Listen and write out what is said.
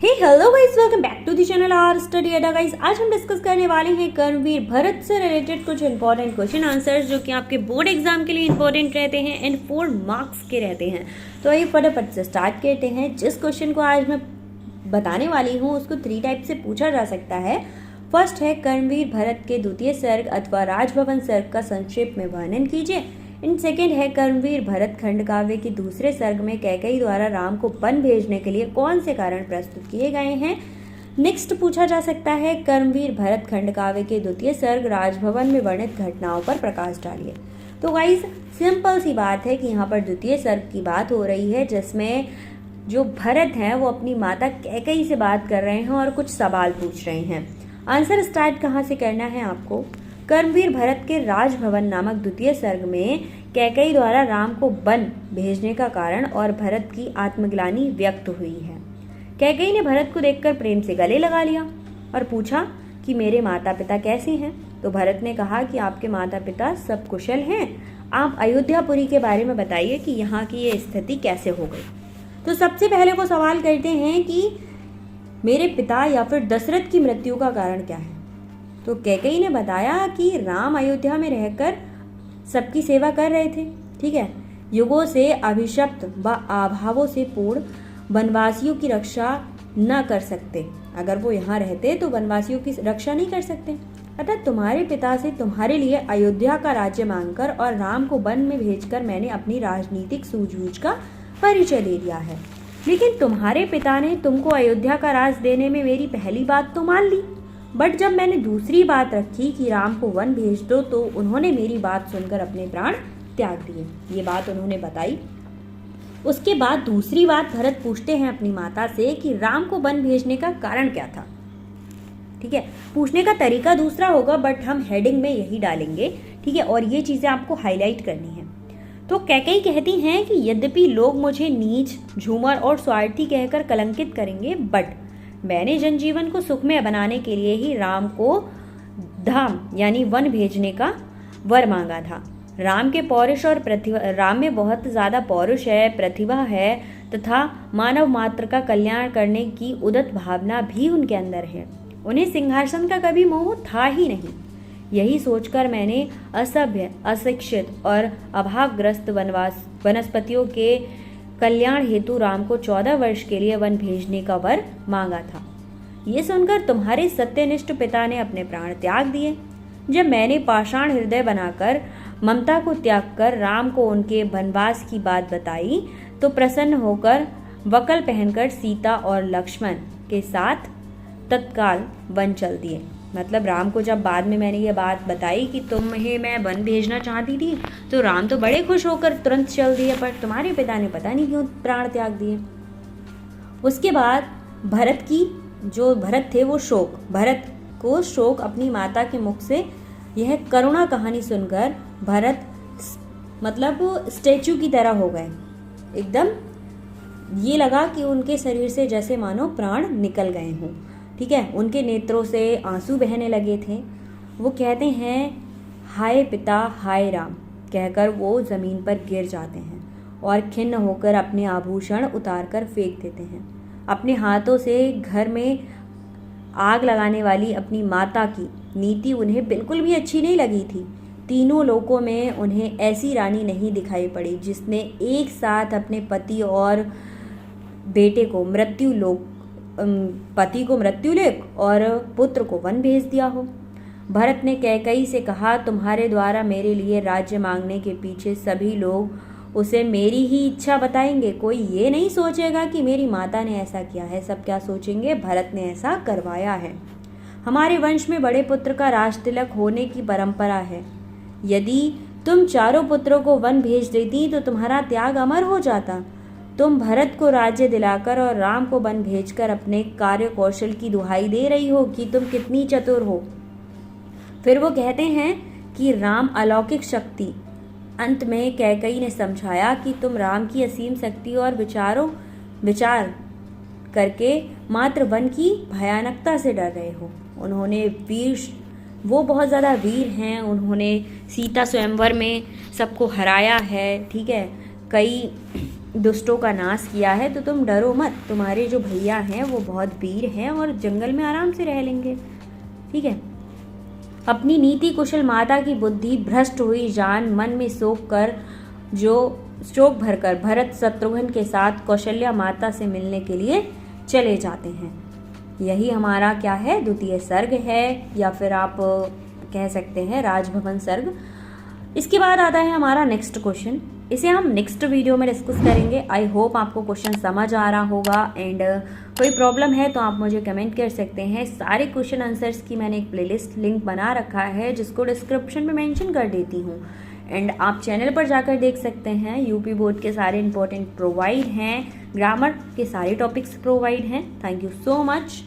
Hey hello guys, welcome back to the channel R study Adda. Guys, आज हम discuss करने वाले हैं कर्मवीर भरत से रिलेटेड कुछ इंपॉर्टेंट क्वेश्चन आंसर्स जो कि आपके बोर्ड एग्जाम के लिए इंपॉर्टेंट रहते हैं एंड 4 मार्क्स के रहते हैं। तो आइए फटाफट से स्टार्ट करते हैं। जिस क्वेश्चन को आज मैं बताने वाली हूँ उसको 3 टाइप से पूछा जा सकता है। फर्स्ट है कर्मवीर भरत के द्वितीय सर्ग अथवा राजभवन सर्ग का संक्षेप में वर्णन कीजिए। इन सेकेंड है कर्मवीर भरत खंड काव्य के दूसरे सर्ग में कैकेयी द्वारा राम को वन भेजने के लिए कौन से कारण प्रस्तुत किए गए हैं। नेक्स्ट पूछा जा सकता है कर्मवीर भरत खंड काव्य के द्वितीय सर्ग राजभवन में वर्णित घटनाओं पर प्रकाश डालिए। तो गाइस, सिंपल सी बात है कि यहाँ पर द्वितीय सर्ग की बात हो रही है जिसमें जो भरत हैं वो अपनी माता कैकेयी से बात कर रहे हैं और कुछ सवाल पूछ रहे हैं। आंसर स्टार्ट कहाँ से करना है आपको। कर्मवीर भरत के राजभवन नामक द्वितीय सर्ग में कैकेयी द्वारा राम को वन भेजने का कारण और भरत की आत्मग्लानि व्यक्त हुई है। कैकेयी ने भरत को देखकर प्रेम से गले लगा लिया और पूछा कि मेरे माता पिता कैसे हैं। तो भरत ने कहा कि आपके माता पिता सब कुशल हैं। आप अयोध्यापुरी के बारे में बताइए कि यहाँ की ये स्थिति कैसे हो गई। तो सबसे पहले वो सवाल करते हैं कि मेरे पिता या फिर दशरथ की मृत्यु का कारण क्या है। तो कैकेयी ने बताया कि राम अयोध्या में रहकर सबकी सेवा कर रहे थे, ठीक है। युगों से अभिशप्त व अभावों से पूर्ण वनवासियों की रक्षा न कर सकते। अगर वो यहाँ रहते तो वनवासियों की रक्षा नहीं कर सकते। अतः तुम्हारे पिता से तुम्हारे लिए अयोध्या का राज्य मांगकर और राम को वन में भेजकर मैंने अपनी राजनीतिक सूझबूझ का परिचय दे दिया है। लेकिन तुम्हारे पिता ने तुमको अयोध्या का राज देने में मेरी पहली बात तो मान ली, बट जब मैंने दूसरी बात रखी कि राम को वन भेज दो तो उन्होंने मेरी बात सुनकर अपने प्राण त्याग दिए। ये बात उन्होंने बताई। उसके बाद दूसरी बात भरत पूछते हैं अपनी माता से कि राम को वन भेजने का कारण क्या था। ठीक है, पूछने का तरीका दूसरा होगा बट हम हेडिंग में यही डालेंगे, ठीक है। और ये चीजें आपको हाईलाइट करनी है। तो कैकेयी कहती हैं कि यद्यपि लोग मुझे नीच, झूमर और स्वार्थी कहकर कलंकित करेंगे, बट मैंने जनजीवन को सुखमय बनाने के लिए ही राम को धाम यानी वन भेजने का वर मांगा था। राम के पौरुष और प्रतिभा, राम में बहुत ज्यादा पौरुष है, प्रतिभा है तथा मानव मात्र का कल्याण करने की उदत भावना भी उनके अंदर है। उन्हें सिंहासन का कभी मोह था ही नहीं। यही सोचकर मैंने असभ्य, अशिक्षित और अभावग्रस्त वनस्पतियों के कल्याण हेतु राम को 14 वर्ष के लिए वन भेजने का वर मांगा था। ये सुनकर तुम्हारे सत्यनिष्ठ पिता ने अपने प्राण त्याग दिए। जब मैंने पाषाण हृदय बनाकर ममता को त्याग कर राम को उनके वनवास की बात बताई तो प्रसन्न होकर वकल पहनकर सीता और लक्ष्मण के साथ तत्काल वन चल दिए। मतलब राम को जब बाद में मैंने ये बात बताई कि तुम्हें मैं वन भेजना चाहती थी तो राम तो बड़े खुश होकर तुरंत चल दिए, पर तुम्हारे पिता ने पता नहीं क्यों प्राण त्याग दिए। उसके बाद भरत थे वो भरत को शोक अपनी माता के मुख से यह करुणा कहानी सुनकर भरत मतलब स्टैचू की तरह हो गए। एकदम ये लगा कि उनके शरीर से जैसे मानो प्राण निकल गए हों, ठीक है। उनके नेत्रों से आंसू बहने लगे थे। वो कहते हैं हाय पिता हाय राम कहकर वो जमीन पर गिर जाते हैं और खिन्न होकर अपने आभूषण उतारकर फेंक देते हैं। अपने हाथों से घर में आग लगाने वाली अपनी माता की नीति उन्हें बिल्कुल भी अच्छी नहीं लगी थी। तीनों लोकों में उन्हें ऐसी रानी नहीं दिखाई पड़ी जिसने एक साथ अपने पति और बेटे को पति को मृत्युलोक और पुत्र को वन भेज दिया हो। भरत ने कैकेयी से कहा तुम्हारे द्वारा मेरे लिए राज्य मांगने के पीछे सभी लोग उसे मेरी ही इच्छा बताएंगे। कोई ये नहीं सोचेगा कि मेरी माता ने ऐसा किया है, सब क्या सोचेंगे भरत ने ऐसा करवाया है। हमारे वंश में बड़े पुत्र का राज तिलक होने की परंपरा है। यदि तुम चारों पुत्रों को वन भेज देती तो तुम्हारा त्याग अमर हो जाता। तुम भरत को राज्य दिलाकर और राम को वन भेजकर अपने कार्य कौशल की दुहाई दे रही हो कि तुम कितनी चतुर हो। फिर वो कहते हैं कि राम अलौकिक शक्ति। अंत में कैकेयी ने समझाया कि तुम राम की असीम शक्ति और विचार करके मात्र वन की भयानकता से डर रहे हो। वो बहुत ज़्यादा वीर हैं। उन्होंने सीता स्वयंवर में सबको हराया है, ठीक है। कई दुष्टों का नाश किया है, तो तुम डरो मत, तुम्हारे जो भैया हैं वो बहुत वीर हैं और जंगल में आराम से रह लेंगे। ठीक है। अपनी नीति कुशल माता की बुद्धि भ्रष्ट हुई जान मन में शोक भरकर भरत शत्रुघ्न के साथ कौशल्या माता से मिलने के लिए चले जाते हैं। यही हमारा क्या है, द्वितीय सर्ग है, या फिर आप कह सकते हैं राजभवन सर्ग। इसके बाद आता है हमारा नेक्स्ट क्वेश्चन। इसे हम नेक्स्ट वीडियो में डिस्कस करेंगे। आई होप आपको क्वेश्चन समझ आ रहा होगा। एंड कोई प्रॉब्लम है तो आप मुझे कमेंट कर सकते हैं। सारे क्वेश्चन आंसर्स की मैंने एक प्लेलिस्ट लिंक बना रखा है, जिसको डिस्क्रिप्शन में मेंशन कर देती हूँ। एंड आप चैनल पर जाकर देख सकते हैं, यूपी बोर्ड के सारे इंपॉर्टेंट प्रोवाइड हैं, ग्रामर के सारे टॉपिक्स प्रोवाइड हैं। Thank you so much.